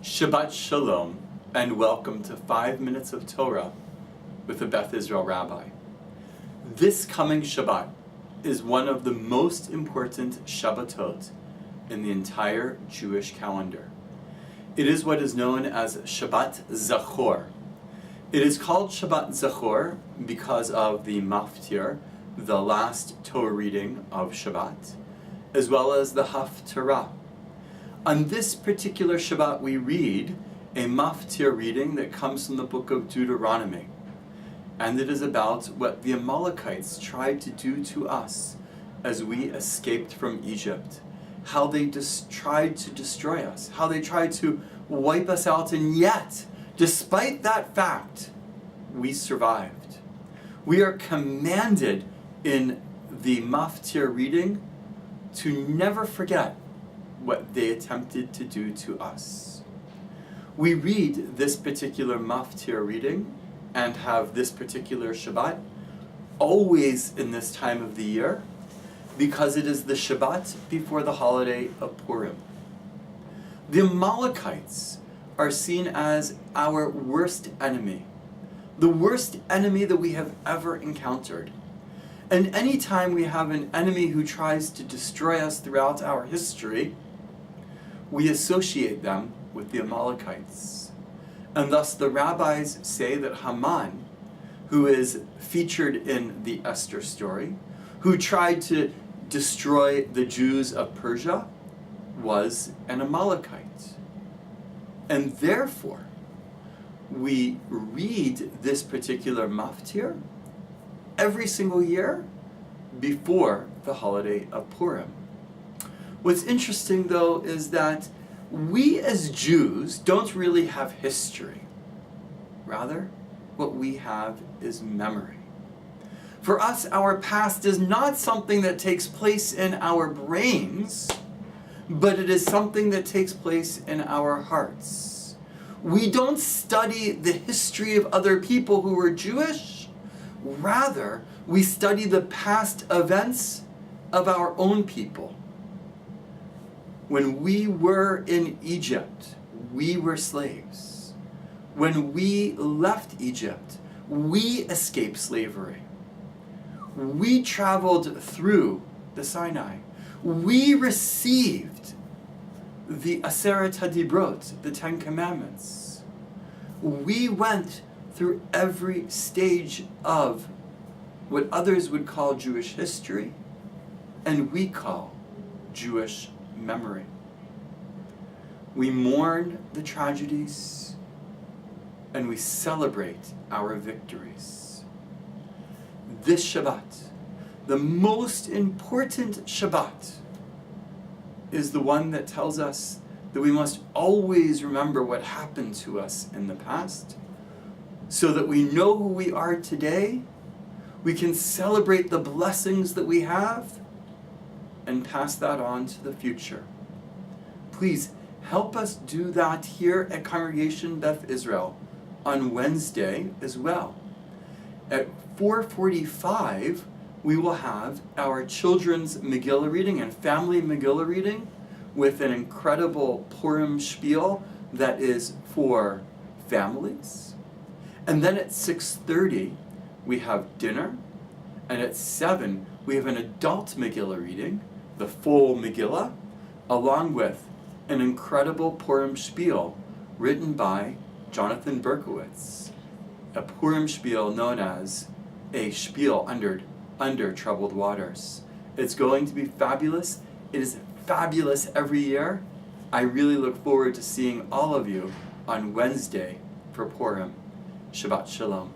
Shabbat Shalom, and welcome to 5 Minutes of Torah with the Beth Israel Rabbi. This coming Shabbat is one of the most important Shabbatot in the entire Jewish calendar. It is what is known as Shabbat Zachor. It is called Shabbat Zachor because of the Maftir, the last Torah reading of Shabbat, as well as the Haftarah. On this particular Shabbat, we read a maftir reading that comes from the book of Deuteronomy. And it is about what the Amalekites tried to do to us as we escaped from Egypt. How they tried to destroy us. How they tried to wipe us out. And yet, despite that fact, we survived. We are commanded in the maftir reading to never forget what they attempted to do to us. We read this particular maftir reading and have this particular Shabbat always in this time of the year because it is the Shabbat before the holiday of Purim. The Amalekites are seen as our worst enemy, the worst enemy that we have ever encountered. And anytime we have an enemy who tries to destroy us throughout our history, we associate them with the Amalekites. And thus the rabbis say that Haman, who is featured in the Esther story, who tried to destroy the Jews of Persia, was an Amalekite. And therefore, we read this particular maftir every single year before the holiday of Purim. What's interesting, though, is that we as Jews don't really have history. Rather, what we have is memory. For us, our past is not something that takes place in our brains, but it is something that takes place in our hearts. We don't study the history of other people who were Jewish. Rather, we study the past events of our own people. When we were in Egypt, we were slaves. When we left Egypt, we escaped slavery. We traveled through the Sinai. We received the Aseret HaDibrot, the Ten Commandments. We went through every stage of what others would call Jewish history, and we call Jewish memory. We mourn the tragedies and we celebrate our victories. This Shabbat, the most important Shabbat, is the one that tells us that we must always remember what happened to us in the past so that we know who we are today, we can celebrate the blessings that we have, and pass that on to the future. Please help us do that here at Congregation Beth Israel on Wednesday as well. At 4:45, we will have our children's Megillah reading and family Megillah reading with an incredible Purim spiel that is for families. And then at 6:30, we have dinner. And at 7, we have an adult Megillah reading, the full Megillah, along with an incredible Purim spiel written by Jonathan Berkowitz, a Purim spiel known as a spiel under troubled waters. It's going to be fabulous. It is fabulous every year. I really look forward to seeing all of you on Wednesday for Purim. Shabbat Shalom.